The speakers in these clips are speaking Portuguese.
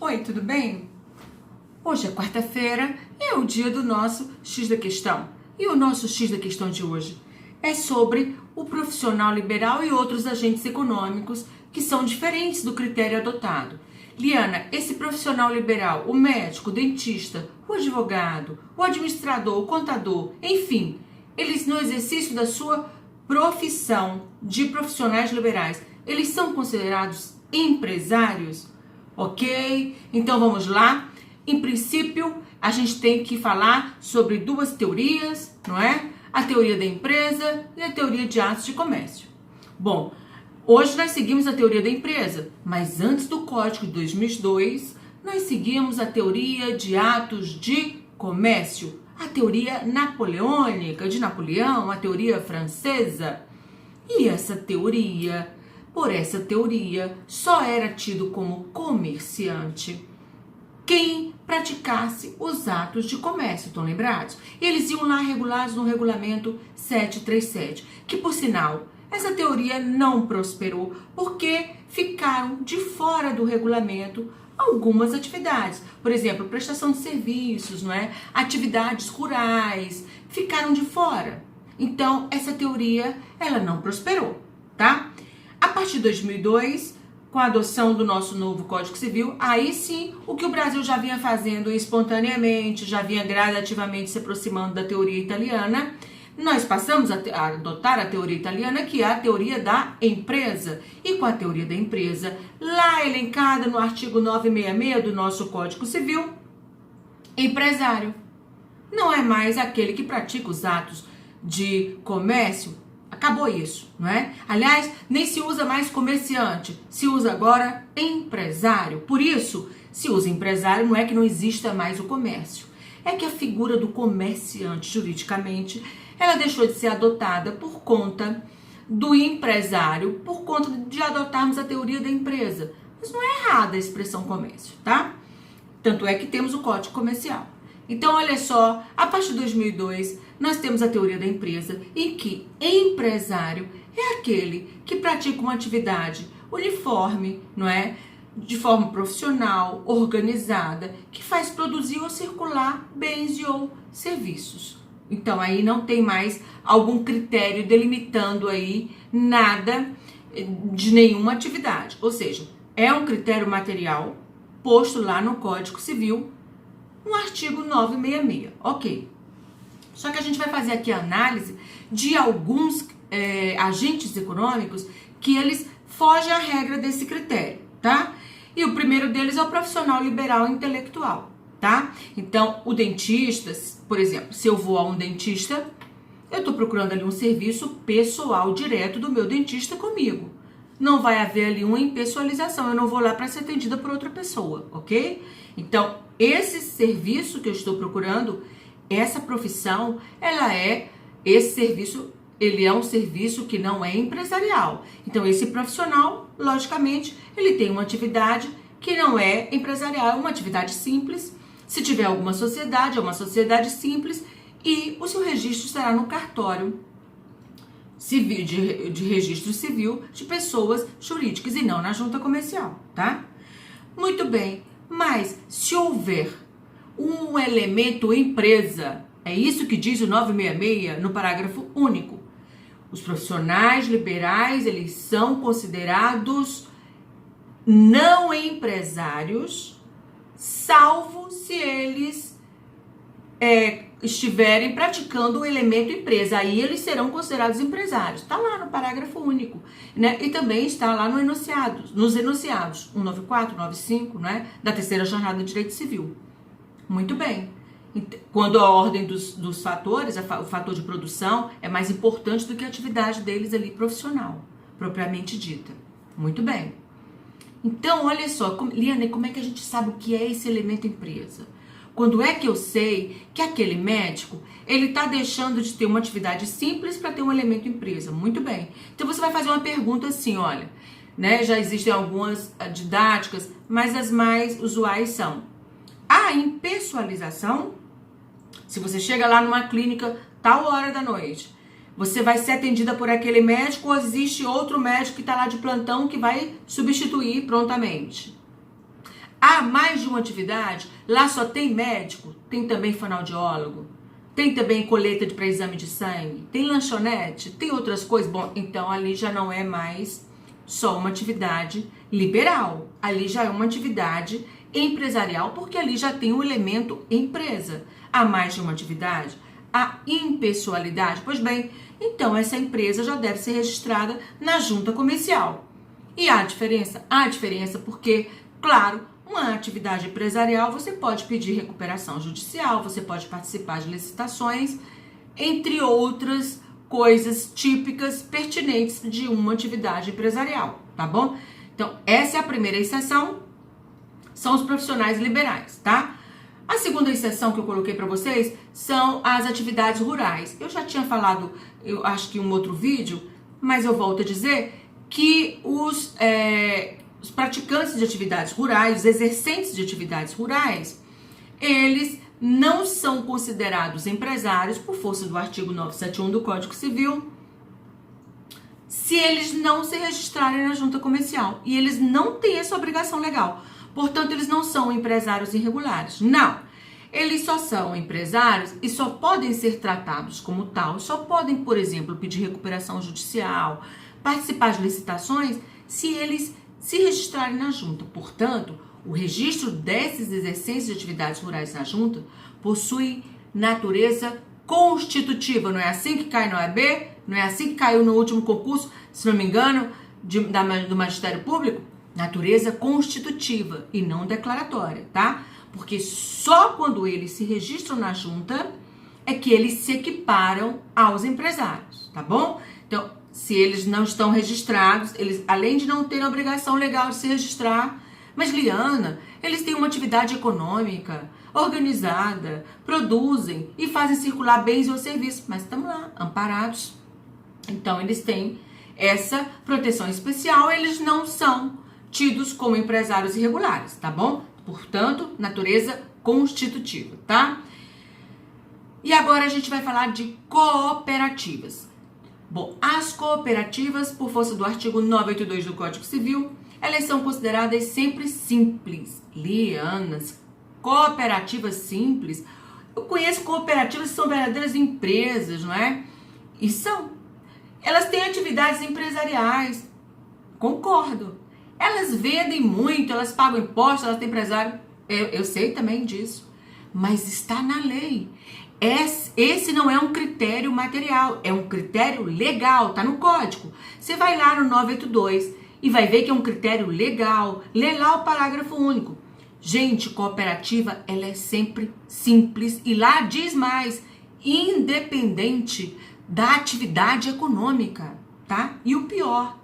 Oi, tudo bem? Hoje é quarta-feira e é o dia do nosso X da Questão. E o nosso X da Questão de hoje é sobre o profissional liberal e outros agentes econômicos que são diferentes do critério adotado. Liana, esse profissional liberal, o médico, o dentista, o advogado, o administrador, o contador, enfim, eles no exercício da sua profissão de profissionais liberais, eles são considerados empresários? Ok? Então vamos lá. Em princípio, a gente tem que falar sobre duas teorias, não é? A teoria da empresa e a teoria de atos de comércio. Bom, hoje nós seguimos a teoria da empresa, mas antes do Código de 2002, nós seguimos a teoria de atos de comércio, a teoria napoleônica de Napoleão, a teoria francesa. E por essa teoria, só era tido como comerciante quem praticasse os atos de comércio, estão lembrados? Eles iam lá regulados no regulamento 737, que por sinal, essa teoria não prosperou porque ficaram de fora do regulamento algumas atividades. Por exemplo, prestação de serviços, não é? Atividades rurais, ficaram de fora. Então, essa teoria, ela não prosperou, tá? A partir de 2002, com a adoção do nosso novo Código Civil, aí sim, o que o Brasil já vinha fazendo espontaneamente, já vinha gradativamente se aproximando da teoria italiana, nós passamos a adotar a teoria italiana, que é a teoria da empresa. E com a teoria da empresa, lá elencada no artigo 966 do nosso Código Civil, empresário não é mais aquele que pratica os atos de comércio. Acabou isso, não é? Aliás, nem se usa mais comerciante, se usa agora empresário. Por isso, se usa empresário, não é que não exista mais o comércio. É que a figura do comerciante, juridicamente, ela deixou de ser adotada por conta do empresário, por conta de adotarmos a teoria da empresa. Mas não é errada a expressão comércio, tá? Tanto é que temos o Código Comercial. Então, olha só, a partir de 2002, nós temos a teoria da empresa, em que empresário é aquele que pratica uma atividade uniforme, não é? De forma profissional, organizada, que faz produzir ou circular bens e ou serviços. Então, aí não tem mais algum critério delimitando aí nada de nenhuma atividade. Ou seja, é um critério material posto lá no Código Civil, no artigo 966, ok. Só que a gente vai fazer aqui a análise de alguns agentes econômicos que eles fogem à regra desse critério, tá? E o primeiro deles é o profissional liberal intelectual, tá? Então, o dentista, por exemplo, se eu vou a um dentista, eu tô procurando ali um serviço pessoal direto do meu dentista comigo. Não vai haver ali uma impessoalização, eu não vou lá para ser atendida por outra pessoa, ok? Então, esse serviço que eu estou procurando, essa profissão, esse serviço, ele é um serviço que não é empresarial. Então, esse profissional, logicamente, ele tem uma atividade que não é empresarial, é uma atividade simples. Se tiver alguma sociedade, é uma sociedade simples e o seu registro estará no cartório civil, de registro civil de pessoas jurídicas e não na junta comercial, tá? Muito bem, mas se houver um elemento empresa, é isso que diz o 966 no parágrafo único. Os profissionais liberais, eles são considerados não empresários, salvo se eles estiverem praticando o elemento empresa, aí eles serão considerados empresários. Está lá no parágrafo único, né? E também está lá nos enunciados 194, 195, né? Da terceira jornada do direito civil. Muito bem. Quando a ordem dos fatores, o fator de produção é mais importante do que a atividade deles ali profissional, propriamente dita. Muito bem. Então, olha só, Liana, como é que a gente sabe o que é esse elemento empresa? Quando é que eu sei que aquele médico, ele está deixando de ter uma atividade simples para ter um elemento empresa? Muito bem. Então, você vai fazer uma pergunta assim, olha, né? Já existem algumas didáticas, mas as mais usuais são a impessoalização. Se você chega lá numa clínica tal hora da noite, você vai ser atendida por aquele médico ou existe outro médico que está lá de plantão que vai substituir prontamente? Há mais de uma atividade? Lá só tem médico? Tem também fonoaudiólogo? Tem também coleta para exame de sangue? Tem lanchonete? Tem outras coisas? Bom, então ali já não é mais só uma atividade liberal. Ali já é uma atividade empresarial, porque ali já tem o elemento empresa. Há mais de uma atividade? Há impessoalidade? Pois bem, então essa empresa já deve ser registrada na junta comercial. E há diferença? Há diferença porque, claro, uma atividade empresarial, você pode pedir recuperação judicial, você pode participar de licitações, entre outras coisas típicas pertinentes de uma atividade empresarial, tá bom? Então, essa é a primeira exceção, são os profissionais liberais, tá? A segunda exceção que eu coloquei para vocês são as atividades rurais. Eu já tinha falado, eu acho que em um outro vídeo, mas eu volto a dizer que os praticantes de atividades rurais, os exercentes de atividades rurais, eles não são considerados empresários por força do artigo 971 do Código Civil se eles não se registrarem na junta comercial. E eles não têm essa obrigação legal. Portanto, eles não são empresários irregulares. Não. Eles só são empresários e só podem ser tratados como tal, só podem, por exemplo, pedir recuperação judicial, participar de licitações, se eles se registrarem na junta. Portanto, o registro desses exercentes de atividades rurais na junta possui natureza constitutiva. Não é assim que cai na OAB? Não é assim que caiu no último concurso, se não me engano, do Magistério Público? Natureza constitutiva e não declaratória, tá? Porque só quando eles se registram na junta é que eles se equiparam aos empresários, tá bom? Então, se eles não estão registrados, eles, além de não terem a obrigação legal de se registrar, mas, Liana, eles têm uma atividade econômica organizada, produzem e fazem circular bens ou serviços, mas estão lá, amparados. Então, eles têm essa proteção especial, eles não são tidos como empresários irregulares, tá bom? Portanto, natureza constitutiva, tá? E agora a gente vai falar de cooperativas. Bom, as cooperativas, por força do artigo 982 do Código Civil, elas são consideradas sempre simples. Lianas, cooperativas simples. Eu conheço cooperativas que são verdadeiras empresas, não é? E são. Elas têm atividades empresariais. Concordo. Elas vendem muito, elas pagam impostos, elas têm empresário. Eu sei também disso. Mas está na lei. Esse não é um critério material, é um critério legal, tá no código. Você vai lá no 982 e vai ver que é um critério legal. Lê lá o parágrafo único. Gente, cooperativa, ela é sempre simples. E lá diz mais, independente da atividade econômica, tá? E o pior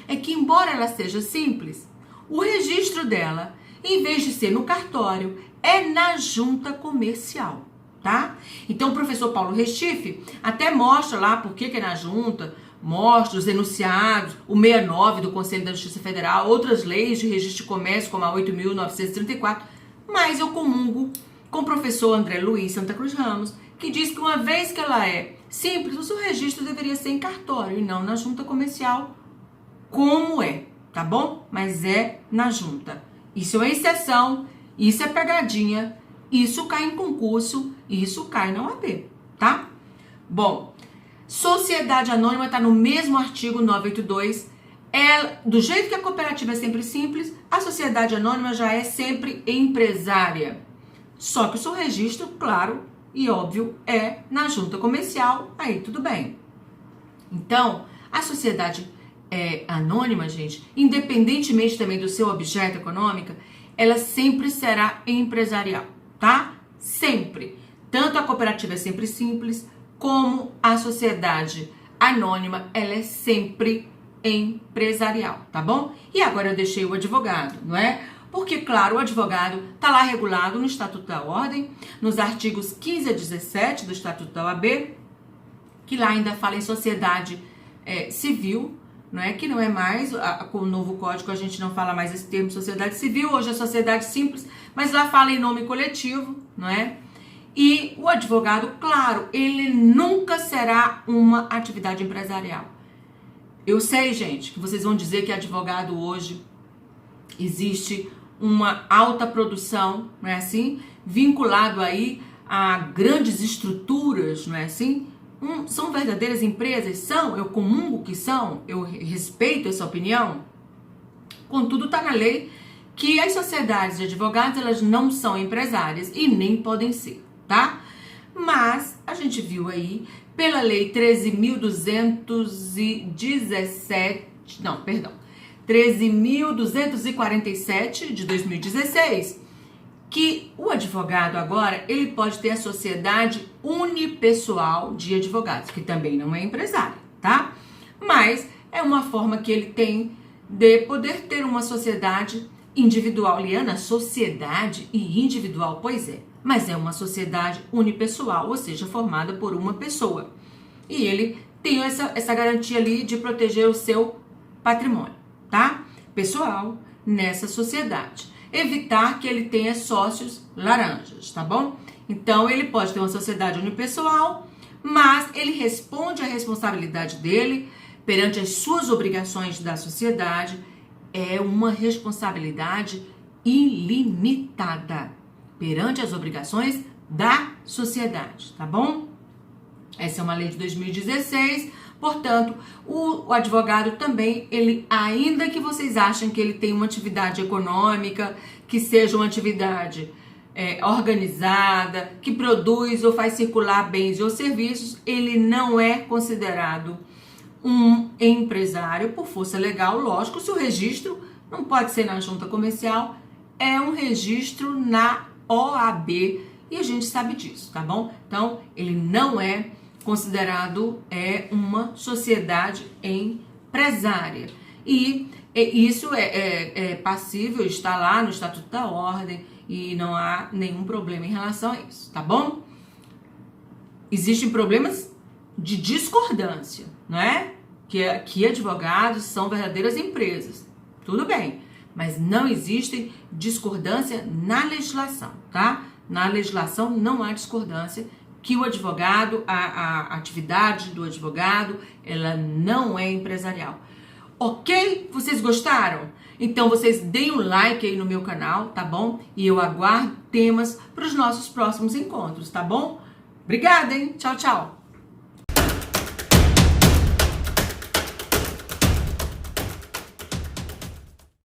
é que, embora ela seja simples, o registro dela, em vez de ser no cartório, é na junta comercial, tá? Então, o professor Paulo Restife até mostra lá por que é na junta, mostra os enunciados, o 69 do Conselho da Justiça Federal, outras leis de registro de comércio, como a 8.934, mas eu comungo com o professor André Luiz Santa Cruz Ramos, que diz que uma vez que ela é simples, o seu registro deveria ser em cartório e não na junta comercial, como é, tá bom? Mas é na junta. Isso é exceção, isso é pegadinha, isso cai em concurso, isso cai na OAB, tá? Bom, sociedade anônima está no mesmo artigo 982. Do jeito que a cooperativa é sempre simples, a sociedade anônima já é sempre empresária. Só que o seu registro, claro e óbvio, é na junta comercial, aí tudo bem. Então, a sociedade anônima, gente, independentemente também do seu objeto econômico, ela sempre será empresarial, tá? Sempre. Tanto a cooperativa é sempre simples, como a sociedade anônima, ela é sempre empresarial, tá bom? E agora eu deixei o advogado, não é? Porque, claro, o advogado está lá regulado no Estatuto da Ordem, nos artigos 15 a 17 do Estatuto da OAB, que lá ainda fala em sociedade civil, não é? Que não é mais, com o novo código a gente não fala mais esse termo sociedade civil, hoje é sociedade simples, mas lá fala em nome coletivo, não é? E o advogado, claro, ele nunca será uma atividade empresarial. Eu sei, gente, que vocês vão dizer que advogado hoje existe uma alta produção, não é assim? Vinculado aí a grandes estruturas, não é assim? São verdadeiras empresas? São? Eu comungo que são? Eu respeito essa opinião? Contudo, está na lei que as sociedades de advogados, elas não são empresárias e nem podem ser, tá? Mas a gente viu aí, pela lei 13.247 de 2016, que o advogado agora, ele pode ter a sociedade unipessoal de advogados, que também não é empresário, tá? Mas é uma forma que ele tem de poder ter uma sociedade individual. Liana, sociedade e individual, pois é, mas é uma sociedade unipessoal, ou seja, formada por uma pessoa. E ele tem essa garantia ali de proteger o seu patrimônio, tá? Pessoal, nessa sociedade. Evitar que ele tenha sócios laranjas, tá bom? Então, ele pode ter uma sociedade unipessoal, mas ele responde à responsabilidade dele perante as suas obrigações da sociedade. É uma responsabilidade ilimitada perante as obrigações da sociedade, tá bom? Essa é uma lei de 2016, portanto, o advogado também, ele, ainda que vocês achem que ele tem uma atividade econômica, que seja uma atividade organizada, que produz ou faz circular bens ou serviços, ele não é considerado um empresário por força legal. Lógico, se o registro não pode ser na junta comercial, é um registro na OAB e a gente sabe disso, tá bom? Então, ele não é considerado uma sociedade empresária. E isso é passível, está lá no Estatuto da Ordem e não há nenhum problema em relação a isso, tá bom? Existem problemas de discordância, não é? Que advogados são verdadeiras empresas. Tudo bem, mas não existe discordância na legislação, tá? Na legislação não há discordância que o advogado, a atividade do advogado, ela não é empresarial. Ok? Vocês gostaram? Então vocês deem um like aí no meu canal, tá bom? E eu aguardo temas para os nossos próximos encontros, tá bom? Obrigada, hein? Tchau, tchau!